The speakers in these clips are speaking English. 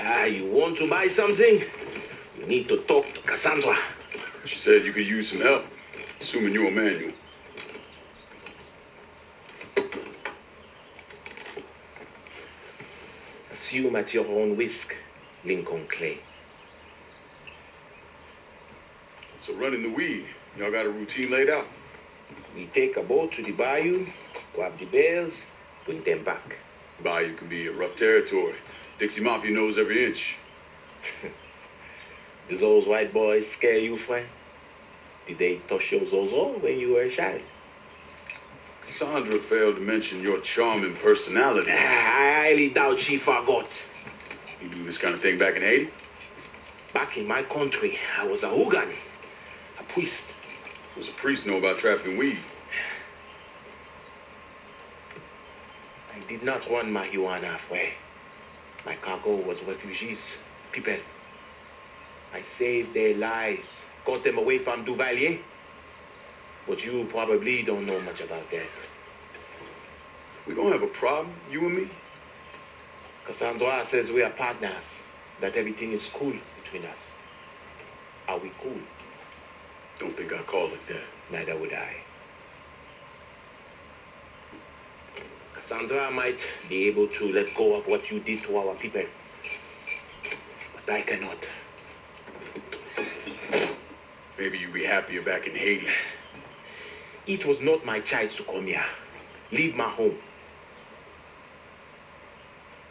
You want to buy something? You need to talk to Cassandra. She said you could use some help, assuming you're Emmanuel. Assume at your own risk, Lincoln Clay. So running the weed, y'all got a routine laid out? We take a boat to the bayou, grab the bears, bring them back. Bayou can be a rough territory. Dixie Mafia knows every inch. Do those white boys scare you, friend? Did they touch your zozo when you were a child? Cassandra failed to mention your charming personality. I highly doubt she forgot. You do this kind of thing back in Haiti? Back in my country, I was a hooligan, a priest. Does a priest know about trafficking weed? I did not run marijuana halfway. My cargo was refugees, people. I saved their lives, got them away from Duvalier. But you probably don't know much about that. We gonna have a problem, you and me? Cassandra says we are partners, that everything is cool between us. Are we cool? Don't think I call it that. Neither would I. Cassandra might be able to let go of what you did to our people. But I cannot. Maybe you'd be happier back in Haiti. It was not my choice to come here. Leave my home.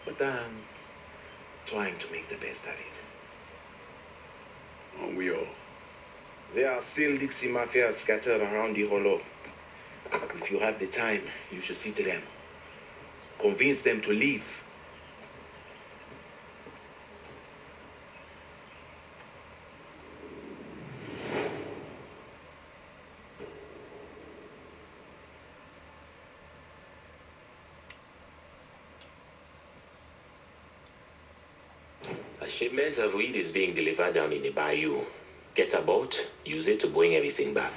But I'm trying to make the best of it. Aren't we all? There are still Dixie Mafia scattered around the hollow. If you have the time, you should see to them. Convince them to leave. A shipment of weed is being delivered down in the bayou. Get a boat, use it to bring everything back.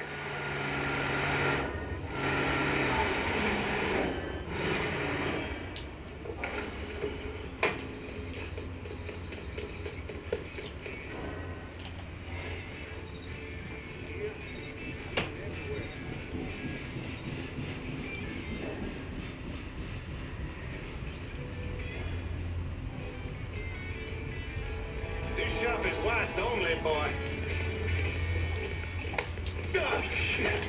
This shop is whites only, boy. Oh, shit.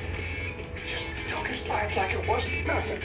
Just took his life like it wasn't nothing.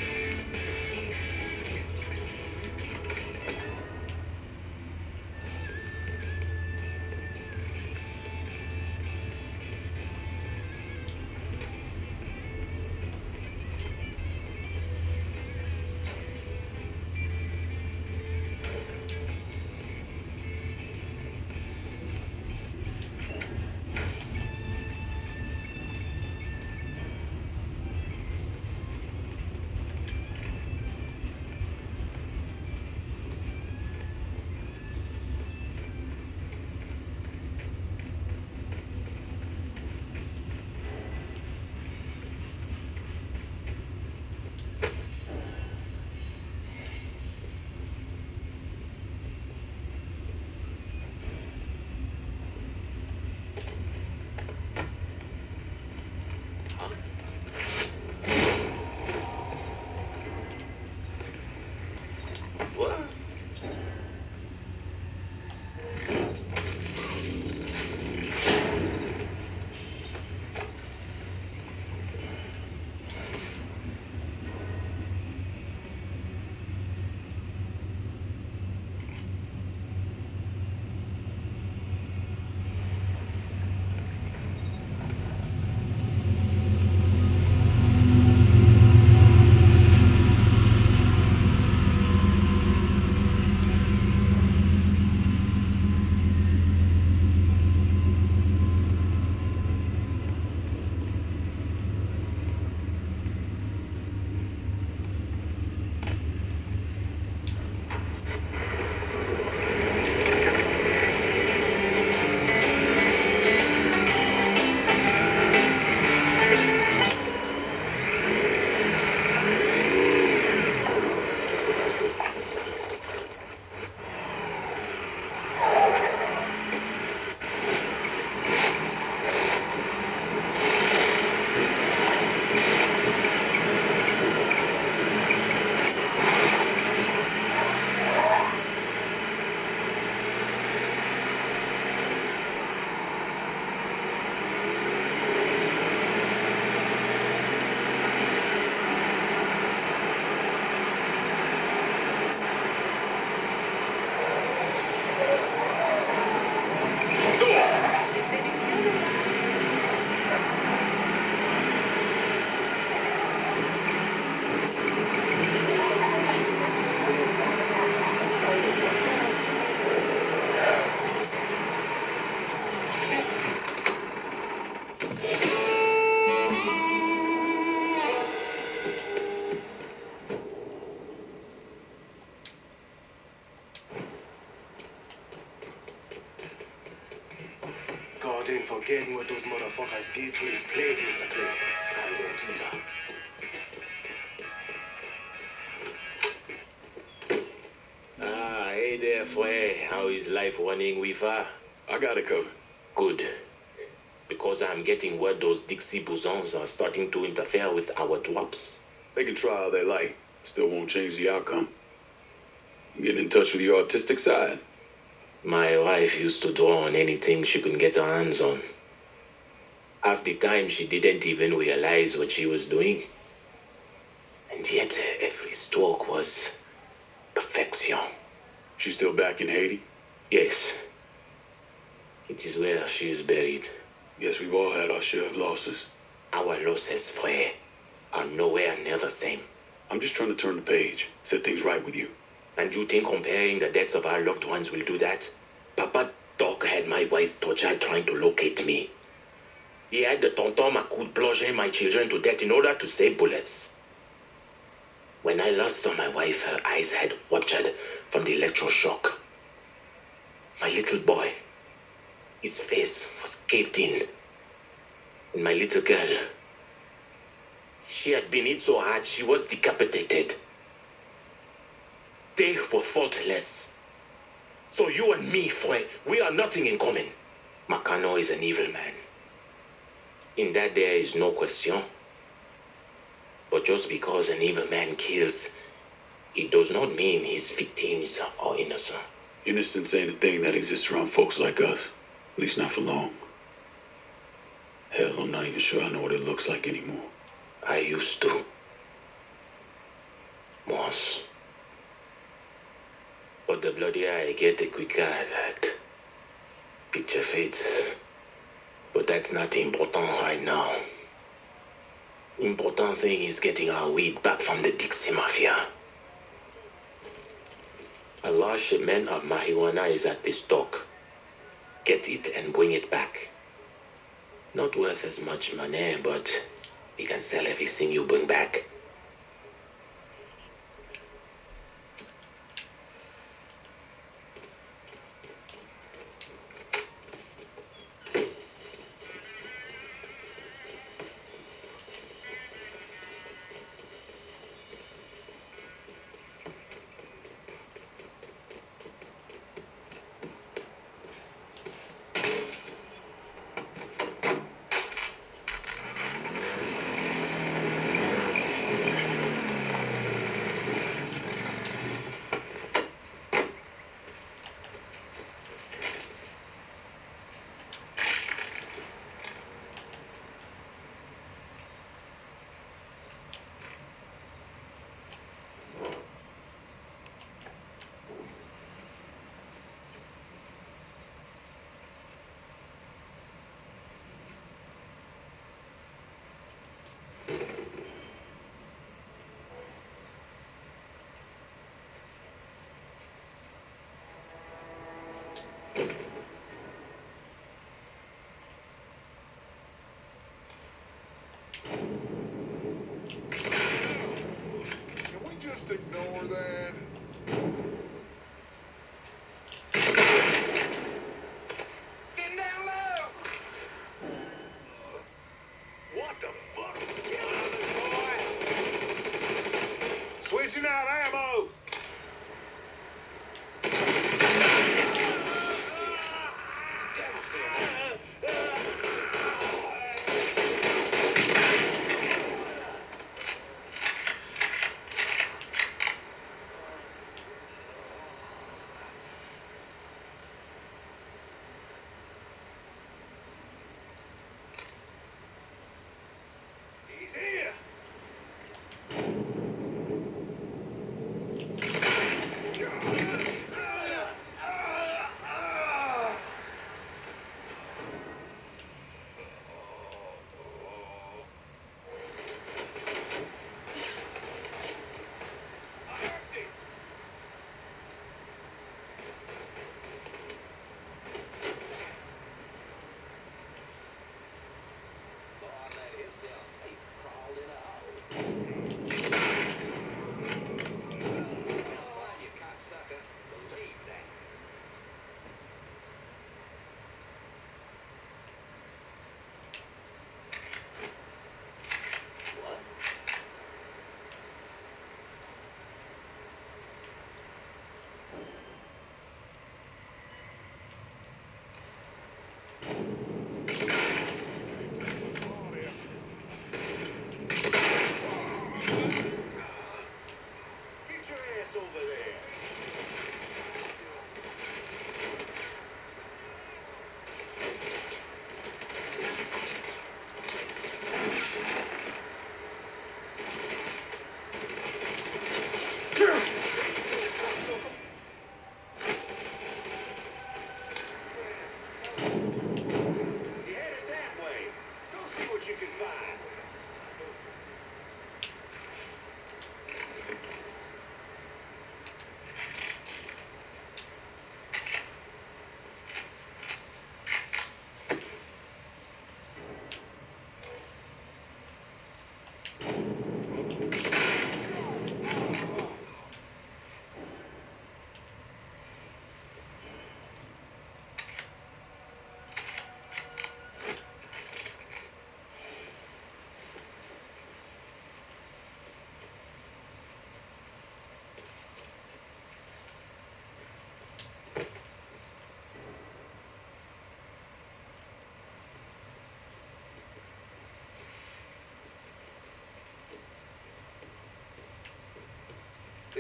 ain't forgetting what those motherfuckers did to this place, Mr. Clay. I won't either. Ah, hey there, Fue. How is life running with her? I got it covered. Good. Because I'm getting word those Dixie bosons are starting to interfere with our drops. They can try all they like. Still won't change the outcome. Get in touch with your artistic side. My wife used to draw on anything she could get her hands on. Half the time she didn't even realize what she was doing. And yet every stroke was perfection. She's still back in Haiti? Yes. It is where she is buried. Guess we've all had our share of losses. Our losses, Frere, are nowhere near the same. I'm just trying to turn the page, set things right with you. And you think comparing the deaths of our loved ones will do that? Papa Doc had my wife tortured trying to locate me. He had the tonton Macoud plunging my children to death in order to save bullets. When I last saw my wife, her eyes had ruptured from the electroshock. My little boy, his face was caved in. And my little girl, she had been hit so hard she was decapitated. They were faultless. So you and me, Fue, we are nothing in common. Makano is an evil man. In that there is no question. But just because an evil man kills, it does not mean his victims are innocent. Innocence ain't a thing that exists around folks like us. At least not for long. Hell, I'm not even sure I know what it looks like anymore. I used to. Once. But the bloodier I get, the quicker that picture fades. But that's not important right now. Important thing is getting our weed back from the Dixie Mafia. A large shipment of marijuana is at this dock. Get it and bring it back. Not worth as much money, but we can sell everything you bring back. Just ignore that. Get down low! What the fuck? Get on this, boy! Switching out ammo! He's here!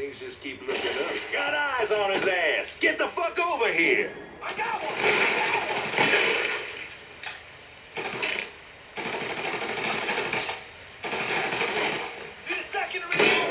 Things just keep looking up. Got eyes on his ass. Get the fuck over here. I got one! Need a second to reload!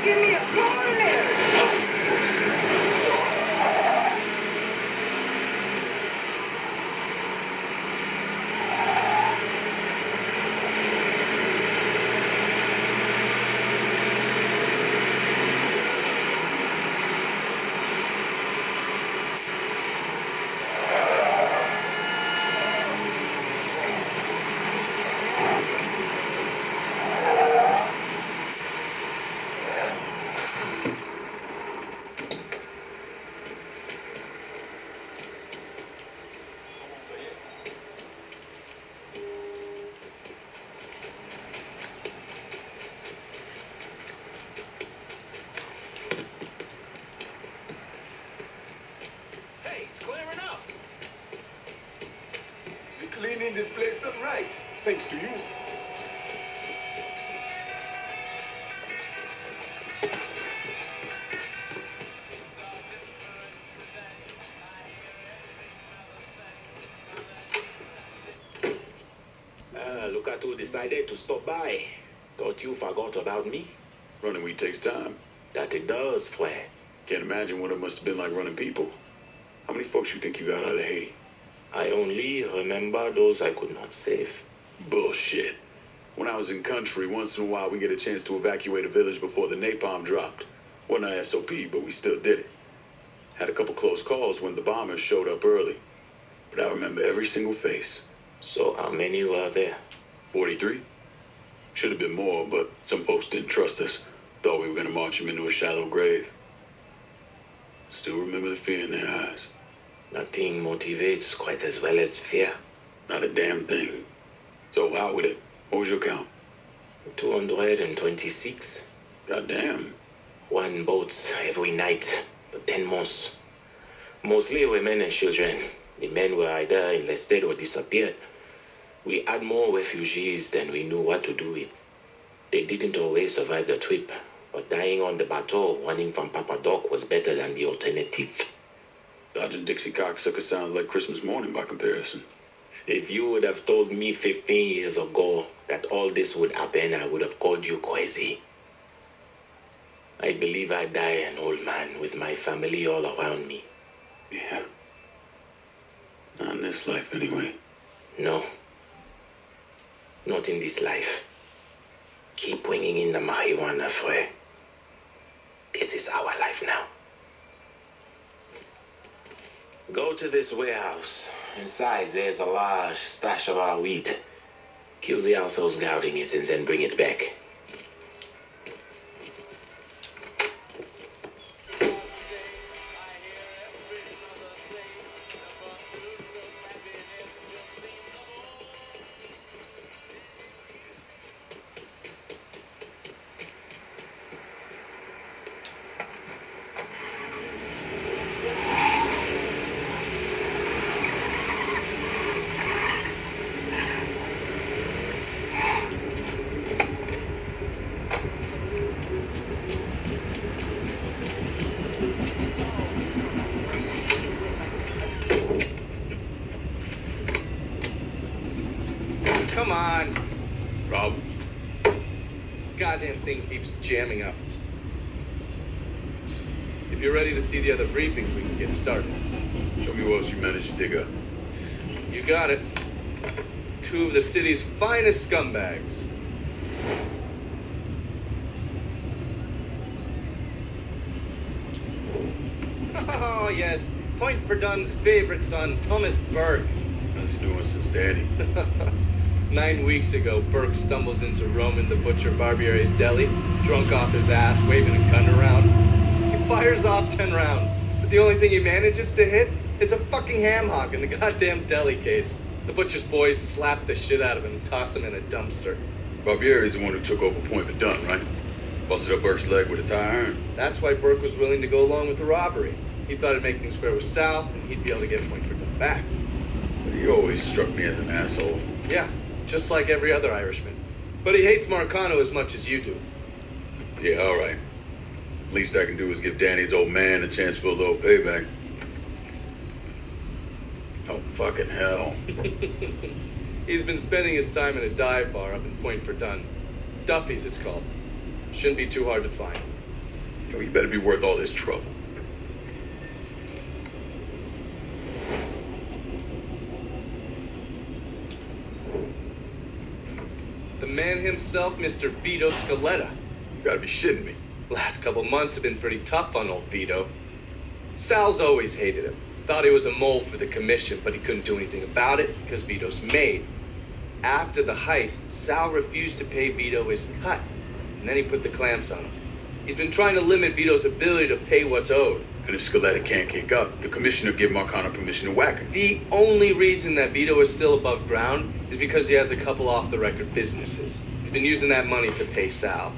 Give me a corner! Cleaning this place up right, thanks to you. Look at who decided to stop by. Thought you forgot about me? Running weed takes time. That it does, Flair. Can't imagine what it must have been like running people. How many folks you think you got out of Haiti? I only remember those I could not save. Bullshit. When I was in country, once in a while we get a chance to evacuate a village before the napalm dropped. Wasn't an SOP, but we still did it. Had a couple close calls when the bombers showed up early. But I remember every single face. So how many were there? 43. Should have been more, but some folks didn't trust us. Thought we were going to march them into a shallow grave. Still remember the fear in their eyes. Nothing motivates quite as well as fear. Not a damn thing. So out with it. What was your count? 226. Goddamn. One boat every night for 10 months. Mostly women and children. The men were either enlisted or disappeared. We had more refugees than we knew what to do with. They didn't always survive the trip, but dying on the bateau running from Papa Doc was better than the alternative. Dodging Dixie cocksucker sounds like Christmas morning by comparison. If you would have told me 15 years ago that all this would happen, I would have called you crazy. I believe I'd die an old man with my family all around me. Yeah. Not in this life, anyway. No. Not in this life. Keep bringing in the marijuana, Frere. This is our life now. Go to this warehouse. Inside, there's a large stash of our wheat. Kill the assholes guarding it and then bring it back. Come on. Problems? This goddamn thing keeps jamming up. If you're ready to see the other briefings, we can get started. Show me what else you managed to dig up. You got it. 2 of the city's finest scumbags. Oh, yes. Point for Dunn's favorite son, Thomas Burke. How's he doing since Danny? 9 weeks ago, Burke stumbles into Roman the Butcher Barbiere's deli, drunk off his ass, waving a gun around. He fires off 10 rounds, but the only thing he manages to hit is a fucking ham hock in the goddamn deli case. The butcher's boys slap the shit out of him and toss him in a dumpster. Barbiere's the one who took over Point Verdun, right? Busted up Burke's leg with a tire iron. That's why Burke was willing to go along with the robbery. He thought it'd make things square with Sal, and he'd be able to get Point Verdun back. But he always struck me as an asshole. Yeah, just like every other Irishman. But he hates Marcano as much as you do. Yeah, all right. Least I can do is give Danny's old man a chance for a little payback. Oh, fucking hell. He's been spending his time in a dive bar up in Point Verdun. Duffy's, it's called. Shouldn't be too hard to find. Yo, you better be worth all this trouble. The man himself, Mr. Vito Scaletta. You gotta be shitting me. Last couple months have been pretty tough on old Vito. Sal's always hated him. Thought he was a mole for the commission, but he couldn't do anything about it because Vito's made. After the heist, Sal refused to pay Vito his cut, and then he put the clamps on him. He's been trying to limit Vito's ability to pay what's owed. And if Scaletta can't kick up, the commissioner give Marcano permission to whack him. The only reason that Vito is still above ground is because he has a couple off-the-record businesses. He's been using that money to pay Sal.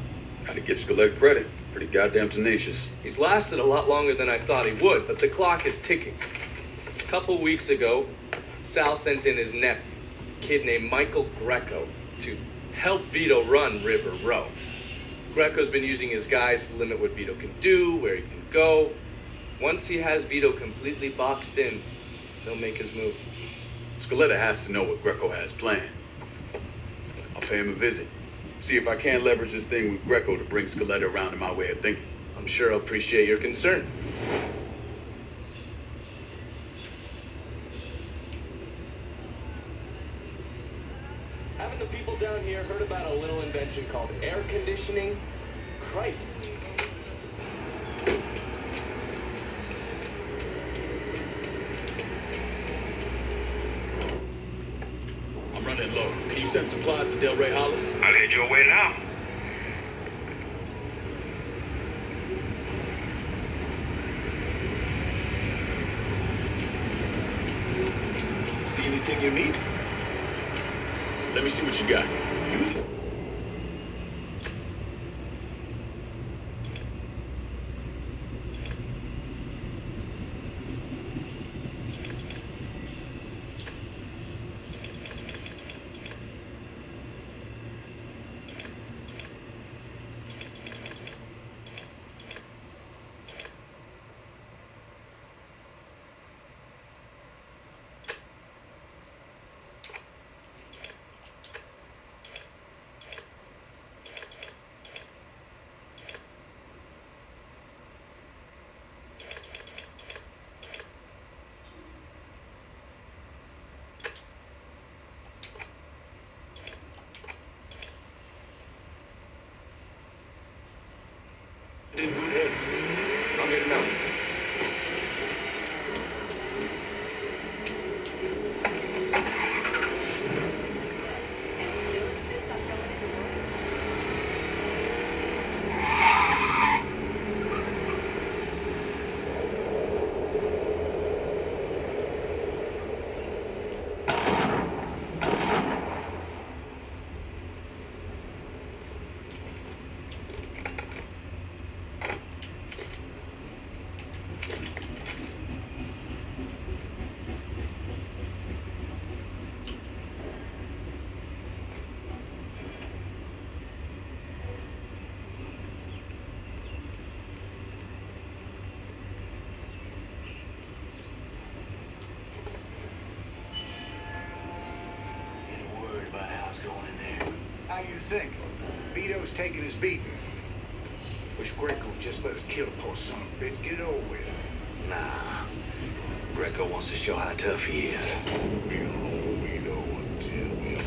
Gotta give Scaletta credit. Pretty goddamn tenacious. He's lasted a lot longer than I thought he would, but the clock is ticking. A couple weeks ago, Sal sent in his nephew, a kid named Michael Greco, to help Vito run River Row. Greco's been using his guys to limit what Vito can do, where he can go. Once he has Vito completely boxed in, he'll make his move. Scaletta has to know what Greco has planned. I'll pay him a visit. See if I can't leverage this thing with Greco to bring Scaletta around to my way of thinking. I'm sure he'll appreciate your concern. Haven't the people down here heard about a little invention called air conditioning? Christ. I'm running low. Can you send supplies to Delray Hollow? I'll head your way now. See anything you need? Let me see what you got. Use it. you think? Vito's taking his beating. Wish Greco would just let us kill the poor son of a bitch. Get it over with. Nah. Greco wants to show how tough he is. We don't know Vito until we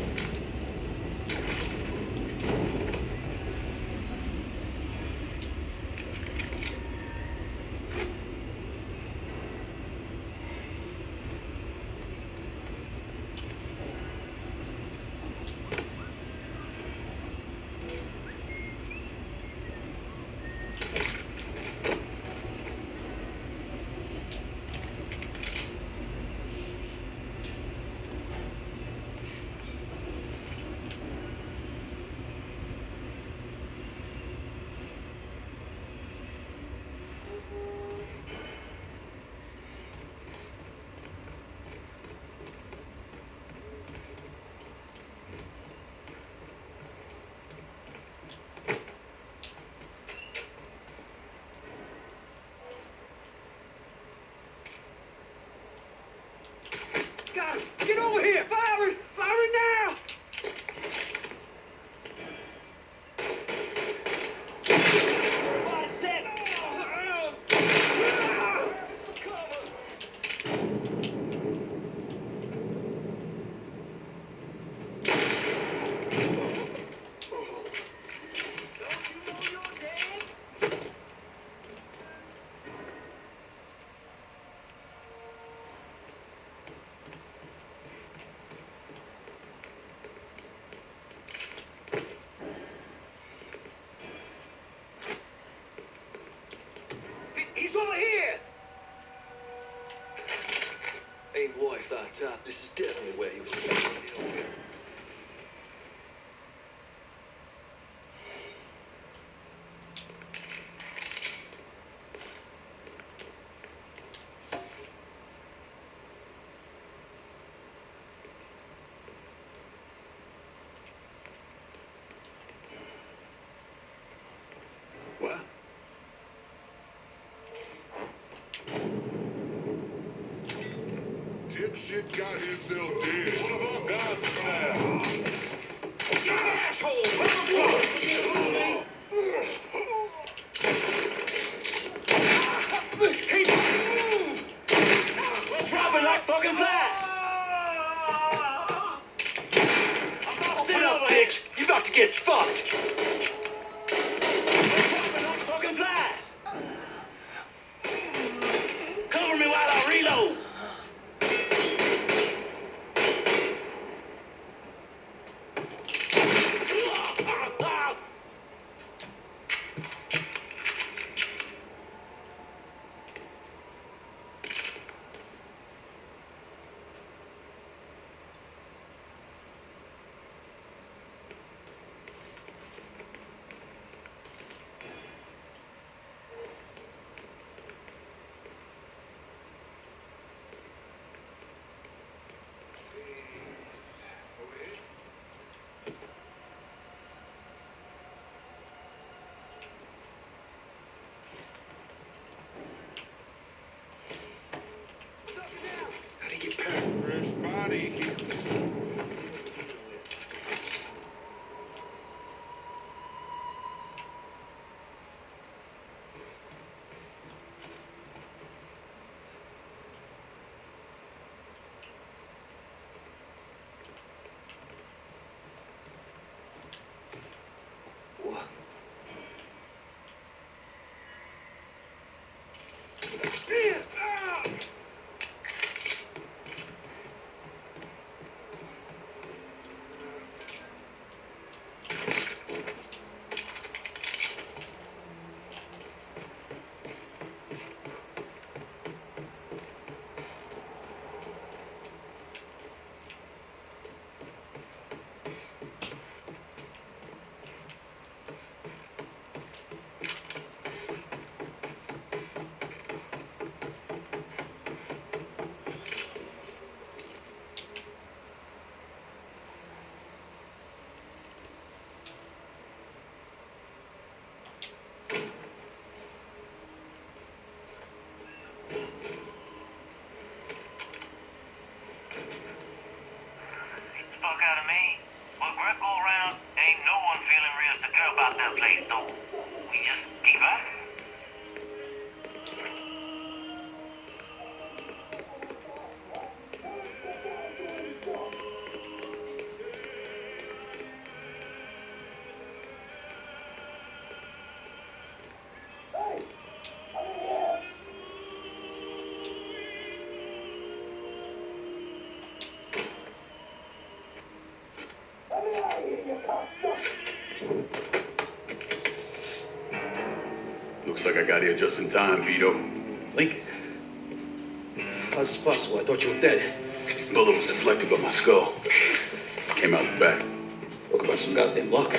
Got him! Get over here! Firing! Firing now! Everybody set! He's over here! Hey, boy, thought top. This is definitely where he was supposed to be over here. What? Dipshit got himself dead. One of our guys is down. You asshole! Dropping like fucking flies! Open up, bitch! You about to get fucked! Dropping like fucking flies! Cover me while I reload! How'd he get past? Fresh body. What? like I got here just in time, Vito. Lincoln. How's this possible? I thought you were dead. Bullet was deflected by my skull. Came out the back. Talk about some goddamn luck.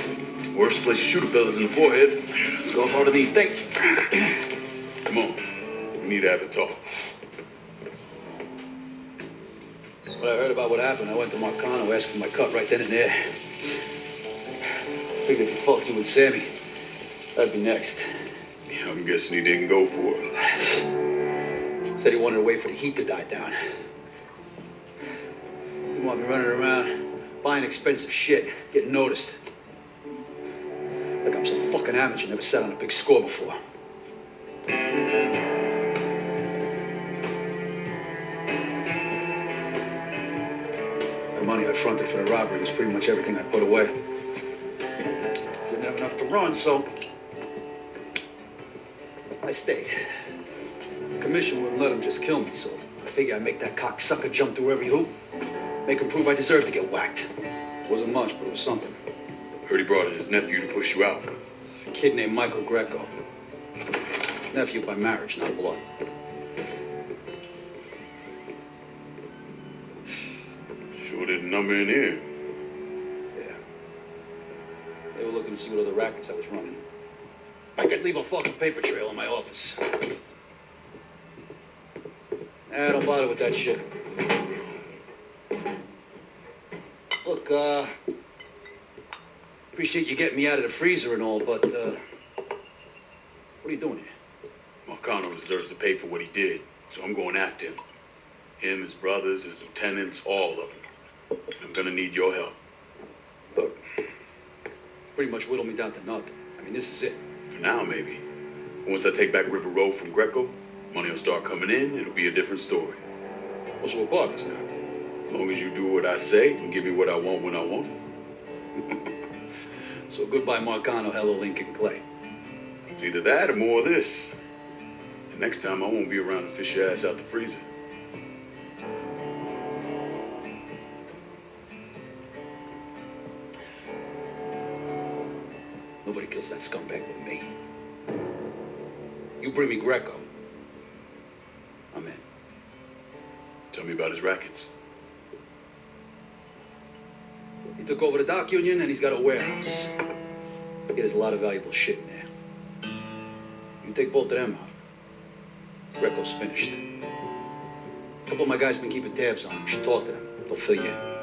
Worst place to shoot a fella's in the forehead. Skull's harder than you think. Come on. We need to have a talk. When I heard about what happened, I went to Marcano, asked for my cut right then and there. Figured if he fucked you with Sammy, that'd be next. Yeah, I'm guessing he didn't go for it. Said he wanted to wait for the heat to die down. He wanted me running around, buying expensive shit, getting noticed. Like I'm some fucking amateur, never sat on a big score before. The money I fronted for the robbery was pretty much everything I put away. Didn't have enough to run, so I stayed. The commission wouldn't let him just kill me, so I figured I'd make that cocksucker jump through every hoop. Make him prove I deserve to get whacked. It wasn't much, but it was something. Heard he brought in his nephew to push you out. A kid named Michael Greco. Nephew by marriage, not blood. Sure did a number in here. Yeah. They were looking to see what other rackets I was running. I could leave a fucking paper trail in my office. Nah, don't bother with that shit. Look, appreciate you getting me out of the freezer and all, but, what are you doing here? Marcano deserves to pay for what he did, so I'm going after him. Him, his brothers, his lieutenants, all of them. I'm gonna need your help. Look, pretty much whittled me down to nothing. I mean, this is it. For now, maybe. Once I take back River Road from Greco, money will start coming in, it'll be a different story. What's with bugs now? As long as you do what I say and give me what I want when I want it. So goodbye, Marcano, hello, Lincoln Clay. It's either that or more of this. And next time I won't be around to fish your ass out the freezer. Nobody kills that scumbag with me. You bring me Greco, I'm in. Tell me about his rackets. He took over the dock union and he's got a warehouse. There's a lot of valuable shit in there. You take both of them out, Greco's finished. A couple of my guys been keeping tabs on him. You should talk to them. They'll fill you in.